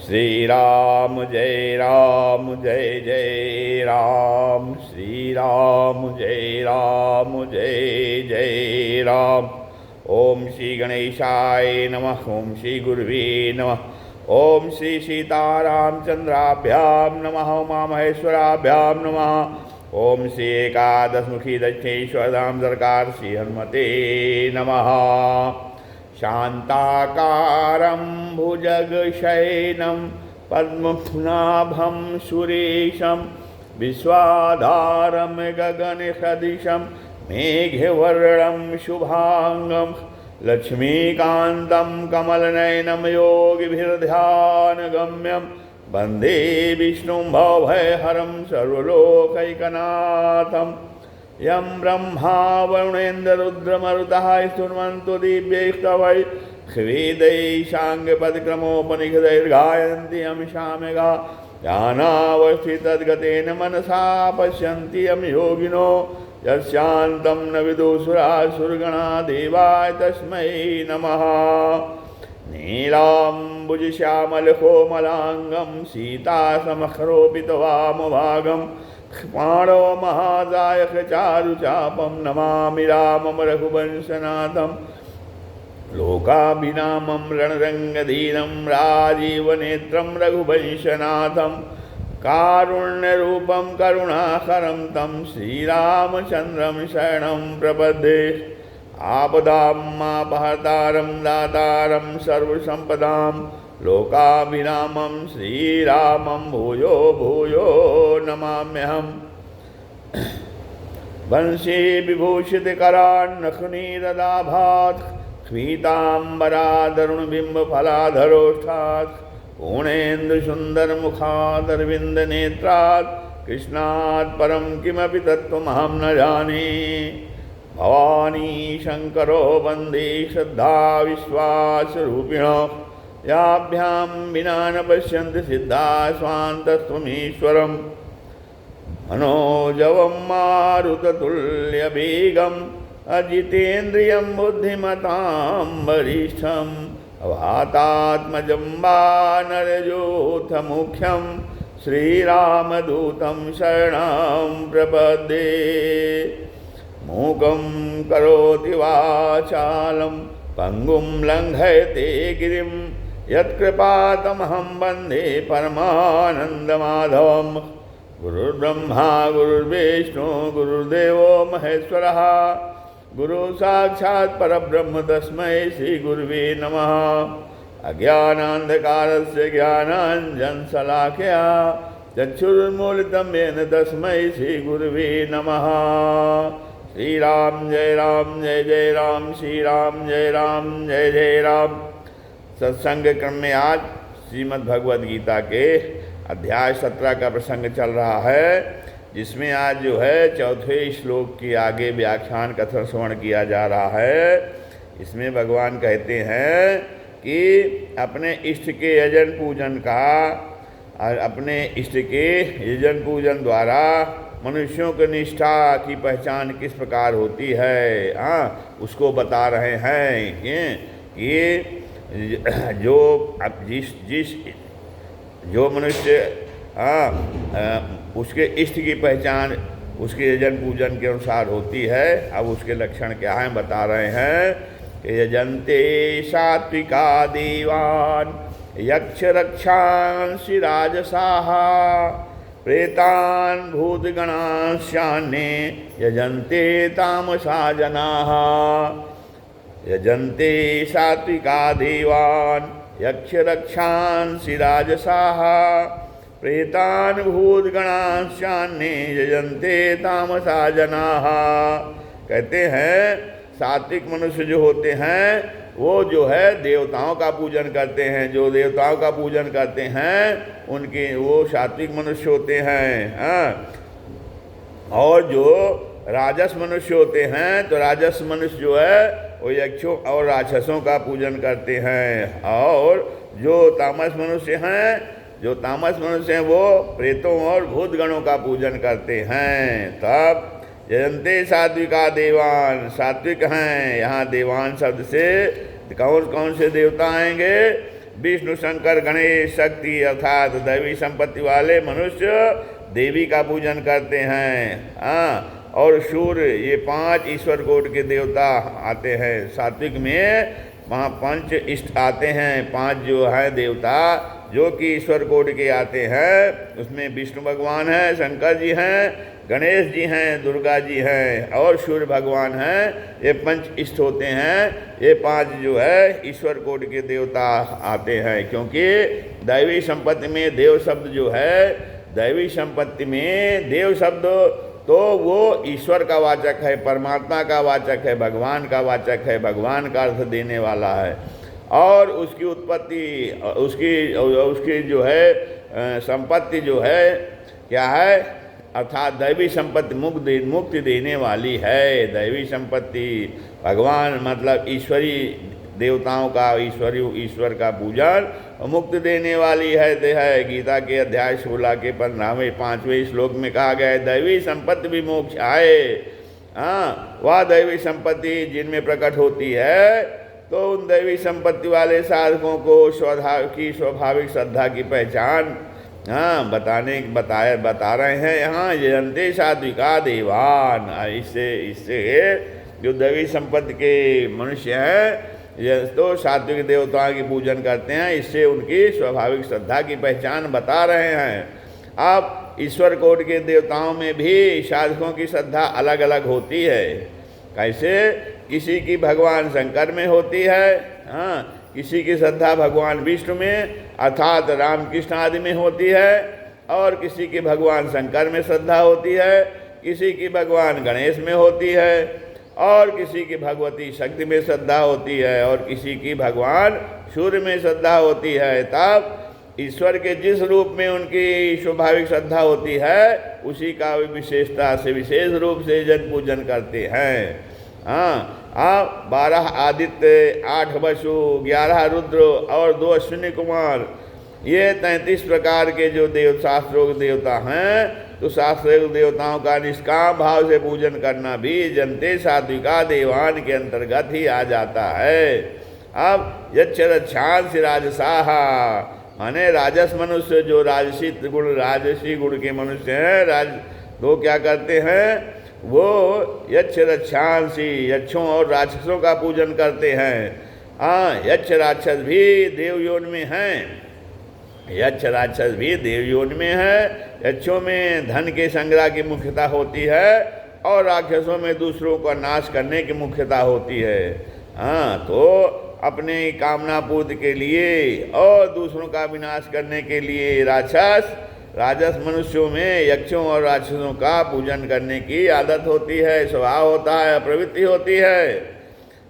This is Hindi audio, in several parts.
श्री राम जय राम जय जय राम। श्री राम जय राम जय जय राम। ओम श्री गणेशाय नमः। ओम श्री गुरुवे नमः। ओम श्री सीतारामचंद्राभ्याम नमः। उमा महेश्वराभ्याम नमः। ओम श्री एकादशमुखी दक्षिणेश्वरधाम सरकार श्री हनुमते नमः। शांताकारं भुजगशयनं पद्मनाभं सुरेशं विश्वाधारं गगनसदृशं मेघवर्णं शुभांगं लक्ष्मीकान्तं कमलनयनं योगिभिर्ध्यानगम्यं वन्दे विष्णुं भवभयहरं सर्वलोकैकनाथं। यं ब्रह्मा वरुणेन्द्ररुद्रमरुतः स्तुवन्तु दिव्यैस्तवैः वेदैः साङ्गपदक्रमोपनिषदैर्गायन्ति यं सामगा ध्यानावस्थितद्गतेन मनसा पश्यन्ति यं योगिनो यस्यान्तं न विदुषुरासुरगणा देवाय तस्मै नमः। नीलाम्बुजश्यामलकोमलाङ्गं सीतासमक्षरोपितवामभागं क्ष्माणो महादायकचारुचापं नमामि रामं रघुवंशनाथं। लोकाभिरामं रणरङ्गधीरं राजीवनेत्रं रघुवंशनाथं। कारुण्यरूपं करुणाकरं तं श्रीरामचन्द्रं शरणं प्रपद्ये। आपदामपहर्तारं दातारं सर्वसम्पदां लोकाभिरामं श्रीरामं भूयो भूयो नमाम्यहम्। वंशी विभूषितकरान्नखनीरदाभात् स्फीताम्बरादरुणबिम्बफलाधरोष्ठात् पूर्णेन्दुसुन्दरमुखादरविन्दनेत्रात् कृष्णात् परं किमपि तत्त्वमहं न जाने। भवानी शङ्करो वन्दे श्रद्धा विश्वासरूपिणो याभ्यां विना न पश्यन्ति सिद्धा स्वान्तस्त्वमीश्वरम्। मनोजवं मारुततुल्यवेगम् अजितेन्द्रियं बुद्धिमतां वरिष्ठं वातात्मजं वानरयूथमुख्यं श्रीरामदूतं शरणं प्रपद्ये। मूकं करोति वाचालं पङ्गुं लङ्घयते गिरिं यत्कृपातमहं वन्दे परमानन्दमाधवं। गुरुर्ब्रह्मा गुरुर्विष्णु गुरुर्देवो महेश्वरः गुरुसाक्षात् परब्रह्म तस्मै श्रीगुरुवे नमः। अज्ञानान्धकारस्य ज्ञानाञ्जनशलाकया चक्षुरुन्मीलितं येन तस्मै श्रीगुरुवे नमः। श्री राम जय जय राम। श्री राम जय जय राम। सत्संग क्रम में आज श्रीमद् भगवद गीता के अध्याय 17 का प्रसंग चल रहा है, जिसमें आज जो है चौथे श्लोक के आगे व्याख्यान कथन श्रवण किया जा रहा है। इसमें भगवान कहते हैं कि अपने इष्ट के यजन पूजन का और अपने इष्ट के यजन पूजन द्वारा मनुष्यों की निष्ठा की पहचान किस प्रकार होती है, उसको बता रहे हैं कि जो जो मनुष्य उसके इष्ट की पहचान उसके यजन पूजन के अनुसार होती है। अब उसके लक्षण क्या हैं बता रहे हैं कि यजन्ते सात्विका देवान् यक्ष रक्षांसि राजसाः प्रेतान् भूतगणांश्चान्ये यजन्ते तामसा जनाः। यजन्ते सात्विका देवान् यक्ष रक्षांसि राजसाः प्रेतान् भूतगणांश्चान्ये यजन्ते तामसा जनाः। कहते हैं सात्विक मनुष्य जो होते हैं वो जो है देवताओं का पूजन करते हैं। जो देवताओं का पूजन करते हैं उनके वो सात्विक मनुष्य होते हैं। और जो राजस मनुष्य होते हैं तो राजस मनुष्य जो है वो यक्षों और राक्षसों का पूजन करते हैं। और जो तामस मनुष्य हैं वो प्रेतों और भूतगणों का पूजन करते हैं। तब यजन्ते सात्विका देवान, सात्विक हैं। यहाँ देवान शब्द से कौन कौन से देवता आएंगे? विष्णु शंकर गणेश शक्ति अर्थात दैवी संपत्ति वाले मनुष्य देवी का पूजन करते हैं। हाँ, और सूर्य, ये 5 ईश्वर कोट के देवता आते हैं। सात्विक में वहाँ 5 इष्ट आते हैं, 5 जो है देवता जो कि ईश्वर कोट के आते हैं। उसमें विष्णु भगवान हैं, शंकर जी हैं, गणेश जी हैं, दुर्गा जी हैं और सूर्य भगवान हैं। ये 5 इष्ट होते हैं। ये 5 जो है ईश्वर कोट के देवता आते हैं, क्योंकि दैवी संपत्ति में देव शब्द जो है, दैवी संपत्ति में देव शब्द तो वो ईश्वर का वाचक है, परमात्मा का वाचक है, भगवान का वाचक है, भगवान का अर्थ देने वाला है। और उसकी उत्पत्ति, उसकी जो है संपत्ति जो है क्या है, अर्थात दैवी संपत्ति मुक्ति देने वाली है। दैवी संपत्ति भगवान मतलब ईश्वरी देवताओं का, ईश्वर का पूजन मुक्ति देने वाली है। गीता के अध्याय 16 के 15वें 5वें श्लोक में कहा गया है, दैवी संपत्ति भी मोक्ष आए। हाँ, वह दैवी संपत्ति जिनमें प्रकट होती है, तो उन दैवी संपत्ति वाले साधकों को स्वाभाविक श्रद्धा की पहचान बता रहे हैं यहाँ। यजन्ते सात्विका देवान, इससे जो दैवी संपत्ति के मनुष्य हैं ये तो सात्विक देवताओं की पूजन करते हैं, इससे उनकी स्वाभाविक श्रद्धा की पहचान बता रहे हैं। अब ईश्वर कोट के देवताओं में भी साधकों की श्रद्धा अलग अलग होती है। कैसे? किसी की भगवान शंकर में होती है, हाँ, किसी की श्रद्धा भगवान विष्णु में अर्थात रामकृष्ण आदि में होती है, और किसी की भगवान शंकर में श्रद्धा होती है, किसी की भगवान गणेश में होती है, और किसी की भगवती शक्ति में श्रद्धा होती है, और किसी की भगवान सूर्य में श्रद्धा होती है। तब ईश्वर के जिस रूप में उनकी स्वाभाविक श्रद्धा होती है, उसी का विशेषता से विशेष रूप से जन पूजन करते हैं। हाँ, आप 12 आदित्य, 8 वसु, 11 रुद्र और 2 अश्विनी कुमार, ये 33 प्रकार के जो शास्त्रोक्त देवता हैं, तो शास्त्रोक्त देवताओं का निष्काम भाव से पूजन करना भी यजन्ते सात्विका देवान के अंतर्गत ही आ जाता है। अब यच्च रक्षांसि राजसाः, माने राजस मनुष्य, जो राजसी गुण के मनुष्य हैं, वो क्या करते हैं, वो यच्छ रक्षांसि, यक्षों और राक्षसों का पूजन करते हैं। हाँ, यक्ष राक्षस भी देवयोन में हैं, यक्ष राक्षस भी देवयोन में है। यक्षों में धन के संग्रह की मुख्यता होती है, और राक्षसों में दूसरों का नाश करने की मुख्यता होती है। हाँ, तो अपने कामना पूर्ति के लिए और दूसरों का विनाश करने के लिए राजस मनुष्यों में यक्षों और राक्षसों का पूजन करने की आदत होती है, स्वभाव होता है, प्रवृत्ति होती है।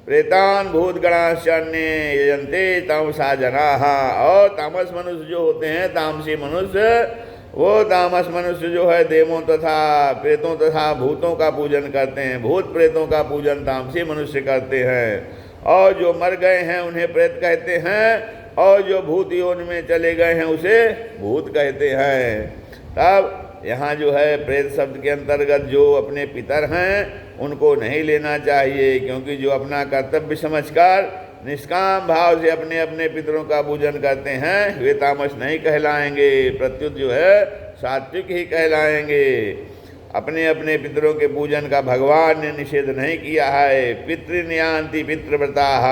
प्रेतान भूतगणाश्चान्ये यजन्ते तामसा जनाः, और तामस मनुष्य जो होते हैं, तामसी मनुष्य, वो तामस मनुष्य जो है देवों तथा प्रेतों तथा भूतों का पूजन करते हैं। भूत प्रेतों का पूजन तामसी मनुष्य करते हैं, और जो मर गए हैं उन्हें प्रेत कहते हैं, और जो भूत योन में चले गए हैं उसे भूत कहते हैं। तब यहाँ जो है प्रेत शब्द के अंतर्गत जो अपने पितर हैं उनको नहीं लेना चाहिए, क्योंकि जो अपना कर्तव्य समझकर निष्काम भाव से अपने अपने पितरों का पूजन करते हैं, वे तामस नहीं कहलाएंगे, प्रत्युत जो है सात्विक ही कहलाएंगे। अपने अपने पितरों के पूजन का भगवान ने निषेध नहीं किया है। पितृन्यान्ति पितृव्रताः,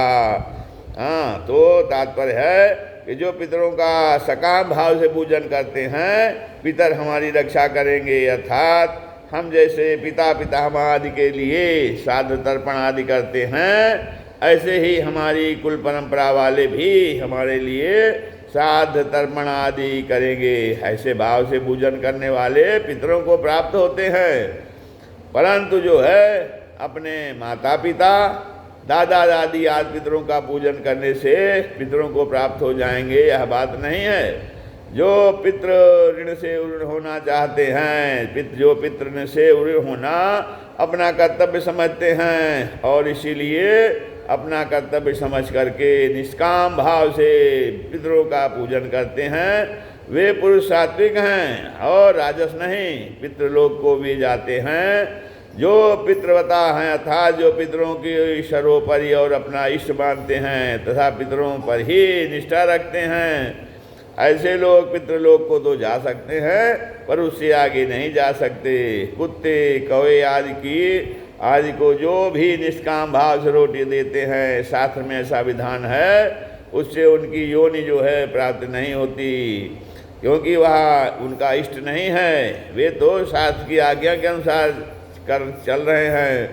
हाँ, तो तात्पर्य है कि जो पितरों का सकाम भाव से पूजन करते हैं, पितर हमारी रक्षा करेंगे। अर्थात हम जैसे पिता पितामह आदि के लिए श्राद्ध तर्पण आदि करते हैं, ऐसे ही हमारी कुल परंपरा वाले भी हमारे लिए श्राद्ध तर्पण आदि करेंगे। ऐसे भाव से पूजन करने वाले पितरों को प्राप्त होते हैं। परंतु जो है अपने माता पिता, दादा दादी आदि पितरों का पूजन करने से पितरों को प्राप्त हो जाएंगे, यह बात नहीं है। जो पितृ ऋण से ऋण होना चाहते हैं, जो पितृ ऋण से ऋण होना अपना कर्तव्य समझते हैं, और इसीलिए अपना कर्तव्य समझ करके निष्काम भाव से पितरों का पूजन करते हैं, वे पुरुष सात्विक हैं और राजस नहीं, पितृलोक को भी जाते हैं। जो पितृवता हैं अर्थात जो पितरों की सर्वोपरि और अपना इष्ट मानते हैं तथा पितरों पर ही निष्ठा रखते हैं, ऐसे लोग पितृलोक को तो जा सकते हैं पर उससे आगे नहीं जा सकते। कुत्ते कौवे आदि को जो भी निष्काम भाव से रोटी देते हैं, शास्त्र में ऐसा विधान है, उससे उनकी योनि जो है प्राप्त नहीं होती, क्योंकि वह उनका इष्ट नहीं है। वे तो शास्त्र की आज्ञा के अनुसार कर चल रहे हैं।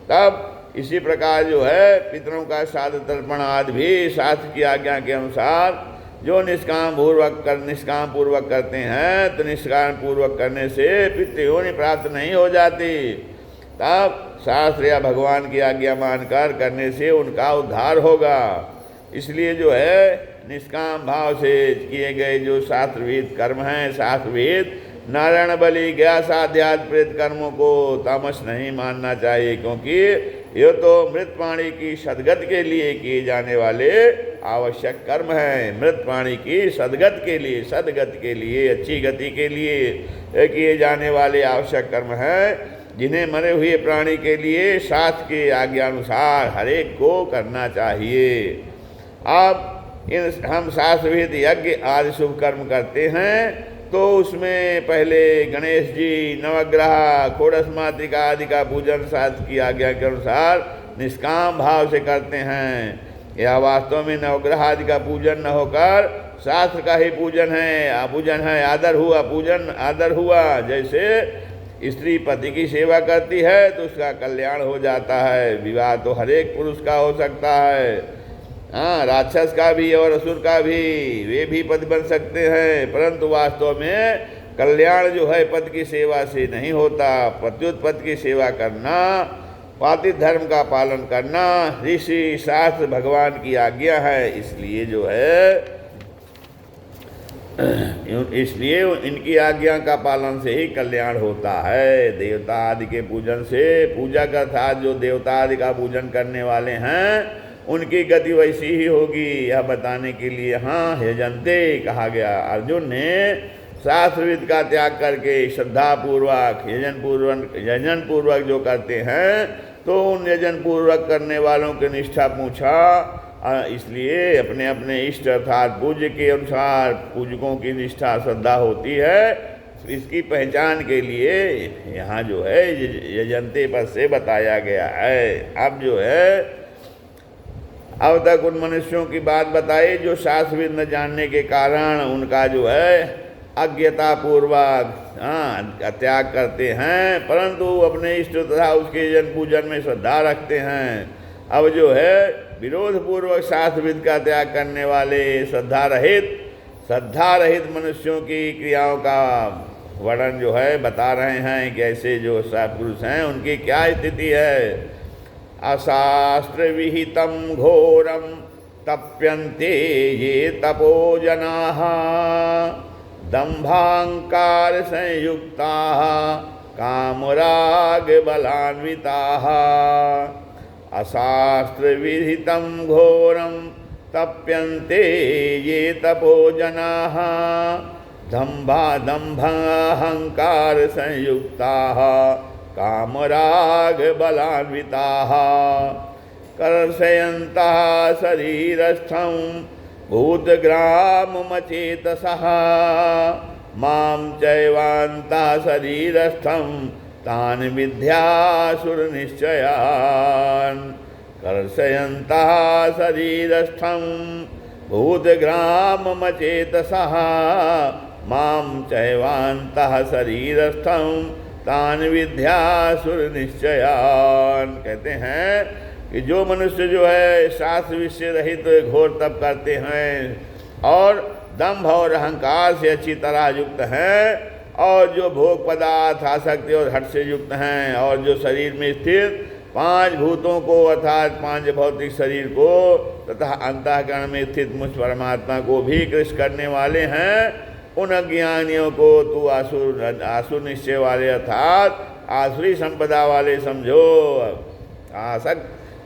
तब इसी प्रकार जो है पितरों का श्राद्ध तर्पण आदि भी शास्त्र की आज्ञा के अनुसार जो निष्काम पूर्वक करते हैं, तो निष्काम पूर्वक करने से पितृयोनि प्राप्त नहीं हो जाती। तब शास्त्र या भगवान की आज्ञा मानकर करने से उनका उद्धार होगा। इसलिए जो है निष्काम भाव से किए गए जो शास्त्रविद कर्म हैं, शास्त्रविद नारायण बलि ज्ञास आध्यात्म प्रेत कर्मों को तामस नहीं मानना चाहिए, क्योंकि ये तो मृत प्राणी की सद्गति के लिए किए जाने वाले आवश्यक कर्म हैं। मृत प्राणी की सद्गति के लिए अच्छी गति के लिए किए जाने वाले आवश्यक कर्म हैं, जिन्हें मरे हुए प्राणी के लिए शास्त्र के आज्ञानुसार हरेक को करना चाहिए। अब हम शास्त्रविद यज्ञ आदि शुभ कर्म करते हैं, तो उसमें पहले गणेश जी, नवग्रह, खोड़स मातृका आदि का पूजन शास्त्र की आज्ञा के अनुसार निष्काम भाव से करते हैं। यह वास्तव में नवग्रह आदि का पूजन न होकर शास्त्र का ही पूजन है। आदर हुआ। जैसे स्त्री पति की सेवा करती है तो उसका कल्याण हो जाता है। विवाह तो हर एक पुरुष का हो सकता है, राक्षस का भी और असुर का भी, वे भी पति बन सकते हैं, परंतु वास्तव में कल्याण जो है पति की सेवा से नहीं होता। प्रत्युत पति की सेवा करना, पातित धर्म का पालन करना ऋषि शास्त्र भगवान की आज्ञा है। इसलिए इनकी आज्ञा का पालन से ही कल्याण होता है। देवता आदि के पूजन से, पूजा का अर्थात जो देवता आदि का पूजन करने वाले हैं उनकी गति वैसी ही होगी, यह बताने के लिए यहाँ यजन्ते कहा गया। अर्जुन ने शास्त्रविद का त्याग करके श्रद्धापूर्वक यजन पूर्वक जो करते हैं, तो उन यजन पूर्वक करने वालों की निष्ठा पूछा। इसलिए अपने अपने इष्ट अर्थात पूज्य के अनुसार पूजकों की निष्ठा श्रद्धा होती है। इसकी पहचान के लिए यहाँ जो है यजन्ते पद से बताया गया है। अब जो है अब तक उन मनुष्यों की बात बताई जो शास्त्रविद न जानने के कारण उनका जो है अज्ञता पूर्वक त्याग करते हैं, परंतु अपने इष्ट तथा उसके जन पूजन में श्रद्धा रखते हैं। अब जो है विरोध पूर्वक शास्त्रविद का त्याग करने वाले श्रद्धा रहित मनुष्यों की क्रियाओं का वर्णन जो है बता रहे हैं कि ऐसे जो सत्पुरुष हैं उनकी क्या स्थिति है। अशास्त्र विहितं घोरं तप्यन्ते ये तपो जनाः दंभांकार संयुक्ताः कामराग बलान्विताः। अशास्त्र विहितं घोरं तप्यन्ते ये तपो जनाः दंभाहंकार संयुक्ताः कामराग बलान्विताः। कर्षयन्तः शरीरस्थं भूतग्राममचेतसः मां चैवान्तः शरीरस्थं तान् विद्यासुरनिश्चयान्। कर्षयन्तः शरीरस्थं भूतग्राममचेतसः मां चैवान्तः शरीरस्थं तान विद्यासुर निश्चयान। कहते हैं कि जो मनुष्य जो है शास्त्र विषय रहित घोर तप करते हैं और दंभ और अहंकार से अच्छी तरह युक्त हैं, और जो भोग पदार्थ आसक्ति और हट से युक्त हैं, और जो शरीर में स्थित 5 भूतों को अर्थात 5 भौतिक शरीर को तथा अंतःकरण में स्थित मुझ परमात्मा को भी कृष्ण करने वाले हैं, उन अज्ञानियों को तू आसुर निश्चय वाले अर्थात आसुरी संपदा वाले समझो।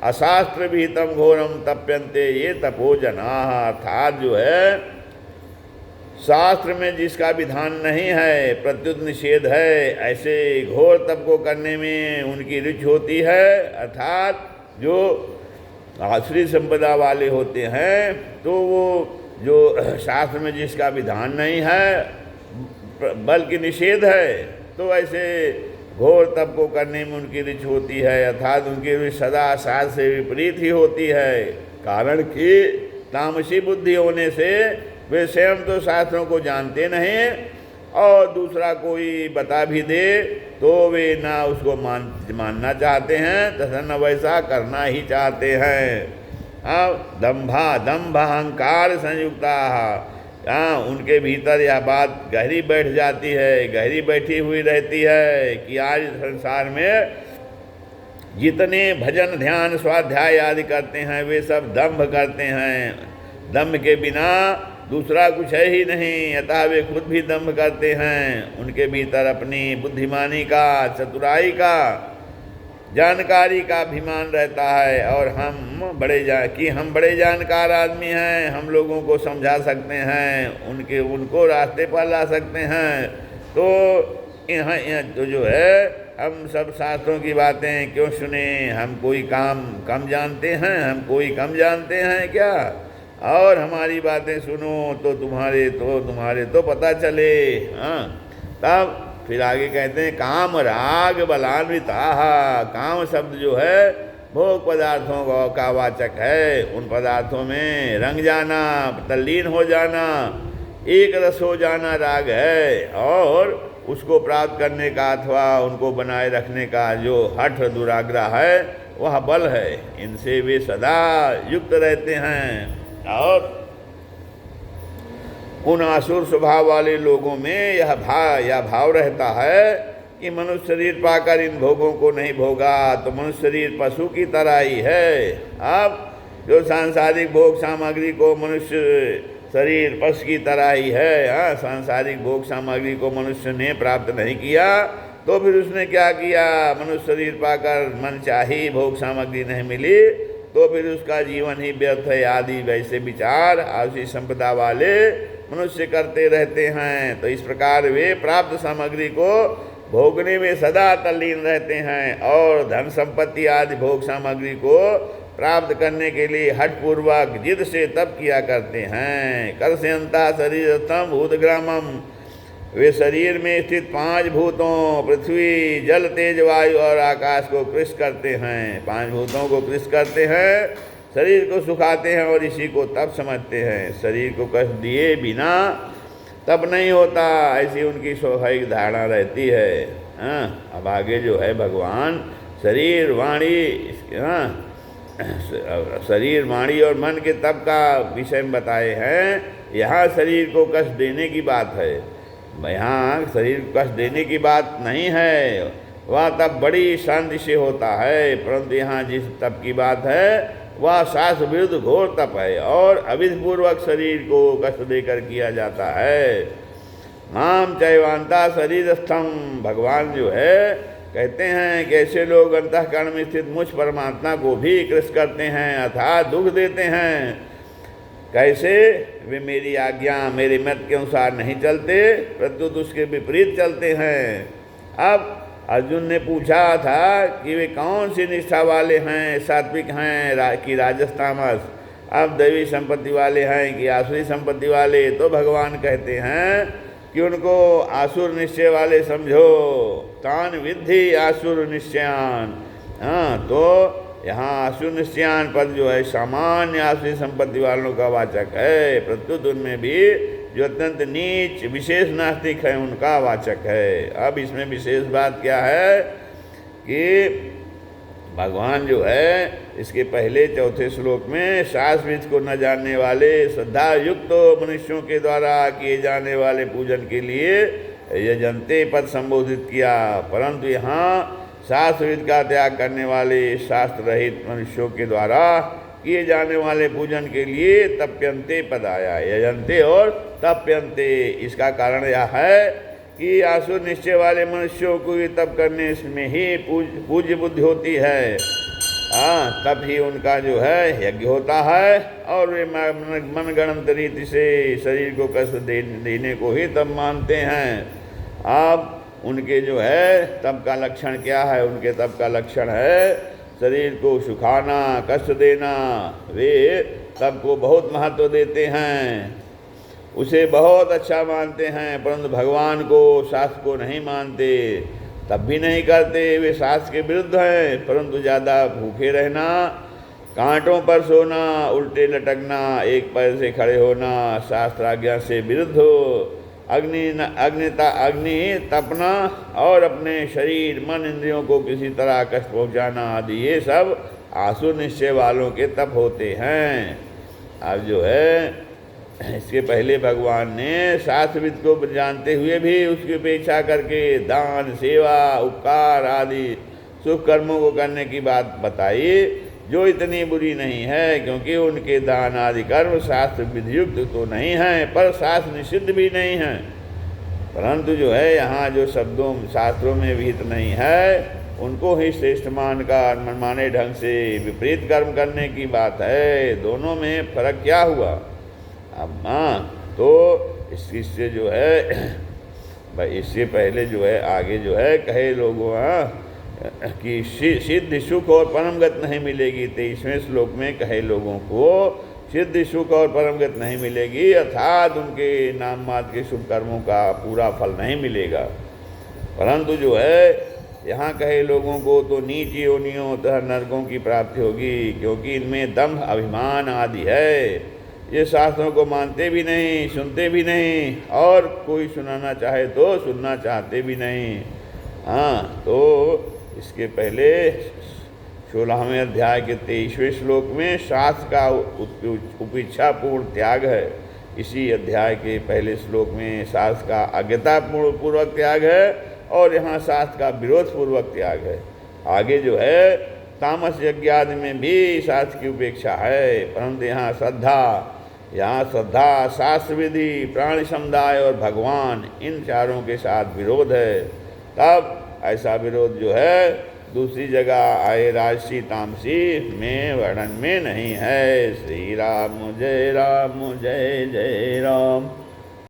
अशास्त्र भीतम घोरम तप्यन्ते ये तपो जनाः। अर्थात जो है शास्त्र में जिसका विधान नहीं है, प्रत्युत निषेध है, ऐसे घोर तप को करने में उनकी रुचि होती है। अर्थात जो आसुरी संपदा वाले होते हैं तो वो जो शास्त्र में जिसका विधान नहीं है बल्कि निषेध है, तो ऐसे घोर तप को करने में उनकी रुचि होती है। अर्थात उनकी रुचि सदा शास्त्र से विपरीत ही होती है। कारण कि तामसी बुद्धि होने से वे स्वयं तो शास्त्रों को जानते नहीं, और दूसरा कोई बता भी दे तो वे ना उसको मानना चाहते हैं तथा न वैसा करना ही चाहते हैं। अब दंभ अहंकार संयुक्ता, उनके भीतर यह बात गहरी बैठ जाती है, गहरी बैठी हुई रहती है कि आज संसार में जितने भजन ध्यान स्वाध्याय आदि करते हैं वे सब दंभ करते हैं। दंभ के बिना दूसरा कुछ है ही नहीं, अतः वे खुद भी दंभ करते हैं। उनके भीतर अपनी बुद्धिमानी का, चतुराई का, जानकारी का अभिमान रहता है, और हम बड़े जानकार आदमी हैं, हम लोगों को समझा सकते हैं, उनको रास्ते पर ला सकते हैं। तो यहाँ तो जो है हम सब शास्त्रों की बातें क्यों सुने, हम कोई काम कम जानते हैं, हम कोई कम जानते हैं क्या? और हमारी बातें सुनो तो तुम्हारे तो पता चले। हाँ, तब फिर आगे कहते हैं काम राग बलान्विता। काम शब्द जो है भोग पदार्थों का वाचक है। उन पदार्थों में रंग जाना, तल्लीन हो जाना, एक रस हो जाना राग है, और उसको प्राप्त करने का अथवा उनको बनाए रखने का जो हठ दुराग्रह है वह बल है। इनसे वे सदा युक्त रहते हैं। और उन आसुर स्वभाव वाले लोगों में यह भाव रहता है कि मनुष्य शरीर पाकर इन भोगों को नहीं भोगा तो मनुष्य शरीर पशु की तरह ही है। अब जो सांसारिक भोग सामग्री को मनुष्य शरीर पशु की तरह ही है। सांसारिक भोग सामग्री को मनुष्य ने प्राप्त नहीं किया तो फिर उसने क्या किया, मनुष्य शरीर पाकर मन चाही भोग सामग्री नहीं मिली तो फिर उसका जीवन ही व्यर्थ है आदि वैसे विचार आसुरी संपदा वाले मनुष्य करते रहते हैं। तो इस प्रकार वे प्राप्त सामग्री को भोगने में सदा तल्लीन रहते हैं, और धन संपत्ति आदि भोग सामग्री को प्राप्त करने के लिए हठपूर्वक जिद से तप किया करते हैं। कर्षयन्ता शरीरस्थम भूतग्रामम, वे शरीर में स्थित 5 भूतों पृथ्वी जल तेज वायु और आकाश को कृष करते हैं। 5 भूतों को कृष करते हैं, शरीर को सुखाते हैं और इसी को तप समझते हैं। शरीर को कष्ट दिए बिना तप नहीं होता, ऐसी उनकी स्वाभाविक धारणा रहती है। अब आगे जो है भगवान शरीर वाणी और मन के तप का विषय में बताए हैं। यहाँ शरीर को कष्ट देने की बात है, यहाँ शरीर को कष्ट देने की बात नहीं है, वह तप बड़ी शांति से होता है। परंतु यहाँ जिस तप की बात है वह शास्त्र विरुद्ध घोर तप है और अविधिपूर्वक शरीर को कष्ट देकर किया जाता है। माम चैवांता शरीरस्थम, भगवान जो है कहते हैं कि ऐसे लोग अंतःकरण में स्थित मुझ परमात्मा को भी कृष करते हैं अर्थात दुख देते हैं। कैसे? वे मेरी आज्ञा मेरे मत के अनुसार नहीं चलते, प्रत्युत उसके विपरीत चलते हैं। अब अर्जुन ने पूछा था कि वे कौन सी निष्ठा वाले हैं, सात्विक हैं कि राजस तामस, अब दैवी संपत्ति वाले हैं कि आसुरी संपत्ति वाले? तो भगवान कहते हैं कि उनको आसुर निश्चय वाले समझो, तान विद्धि आसुर निश्चयान। तो यहाँ आसुर निश्चयान पद जो है सामान्य आसुरी संपत्ति वालों का वाचक है, प्रत्युत उनमें भी जो अत्यंत नीच विशेष नास्तिक है उनका वाचक है। अब इसमें विशेष बात क्या है कि भगवान जो है इसके पहले चौथे श्लोक में शास्त्र को न जानने वाले श्रद्धा युक्त मनुष्यों के द्वारा किए जाने वाले पूजन के लिए यजन्ते पद संबोधित किया, परंतु यहाँ शास्त्रविद का त्याग करने वाले शास्त्र रहित मनुष्यों के द्वारा किए जाने वाले पूजन के लिए तप्यन्ते पद आया। यजन्ते और तप्यन्ते, इसका कारण यह है कि आसुर निश्चय वाले मनुष्यों को तप करने में ही पूज्य बुद्धि होती है। हाँ, तब ही उनका जो है यज्ञ होता है, और वे मनगढ़ंत रीति से शरीर को कष्ट देने को ही तब मानते हैं। अब उनके जो है तब का लक्षण क्या है? उनके तब का लक्षण है शरीर को सुखाना, कष्ट देना। वे तब को बहुत महत्व देते हैं, उसे बहुत अच्छा मानते हैं, परंतु भगवान को, शास्त्र को नहीं मानते, तब भी नहीं करते। वे शास्त्र के विरुद्ध हैं, परंतु ज़्यादा भूखे रहना, कांटों पर सोना, उल्टे लटकना, एक पैर से खड़े होना, शास्त्र आज्ञा से विरुद्ध हो, अग्नि तपना और अपने शरीर, मन, इंद्रियों को किसी तरह कष्ट पहुंचाना आदि, ये सब आसुर निश्चय वालों के तप होते हैं। अब जो है इसके पहले भगवान ने शास्त्रविद को जानते हुए भी उसकी उपेक्षा करके दान, सेवा, उपकार आदि शुभ कर्मों को करने की बात बताई, जो इतनी बुरी नहीं है, क्योंकि उनके दान आदि कर्म शास्त्र विधियुक्त तो नहीं हैं, पर शास्त्र निषिद्ध भी नहीं हैं। परंतु जो है यहाँ जो शब्दों शास्त्रों में विहित नहीं है, उनको ही श्रेष्ठ मानकर मनमाने ढंग से विपरीत कर्म करने की बात है। दोनों में फर्क क्या हुआ? अब तो इससे जो है भाई, इससे पहले जो है आगे जो है कहे लोगों कि सिद्ध सुख और परमगत नहीं मिलेगी। 23वें श्लोक में कहे लोगों को सिद्ध सुख और परमगत नहीं मिलेगी, अर्थात उनके नाम मात्र के शुभ कर्मों का पूरा फल नहीं मिलेगा। परंतु जो है यहाँ कहे लोगों को तो नीच योनियों तथा नरकों की प्राप्ति होगी, क्योंकि इनमें दंभ, अभिमान आदि है। ये शास्त्रों को मानते भी नहीं, सुनते भी नहीं, और कोई सुनाना चाहे तो सुनना चाहते भी नहीं। हाँ, तो इसके पहले 16वें अध्याय के 23वें श्लोक में शास्त्र का उपेक्षापूर्ण त्याग है। इसी अध्याय के पहले श्लोक में शास्त्र का अज्ञतापूर्वक त्याग है, और यहाँ शास्त्र का विरोधपूर्वक त्याग है। आगे जो है तामस यज्ञ आदि में भी शास्त्र की उपेक्षा है, परंतु यहाँ श्रद्धा, शास्त्र विधि, प्राणी समुदाय और भगवान, इन चारों के साथ विरोध है। तब ऐसा विरोध जो है दूसरी जगह आए राजसी तामसी में वर्णन में नहीं है। श्री राम जय जय राम।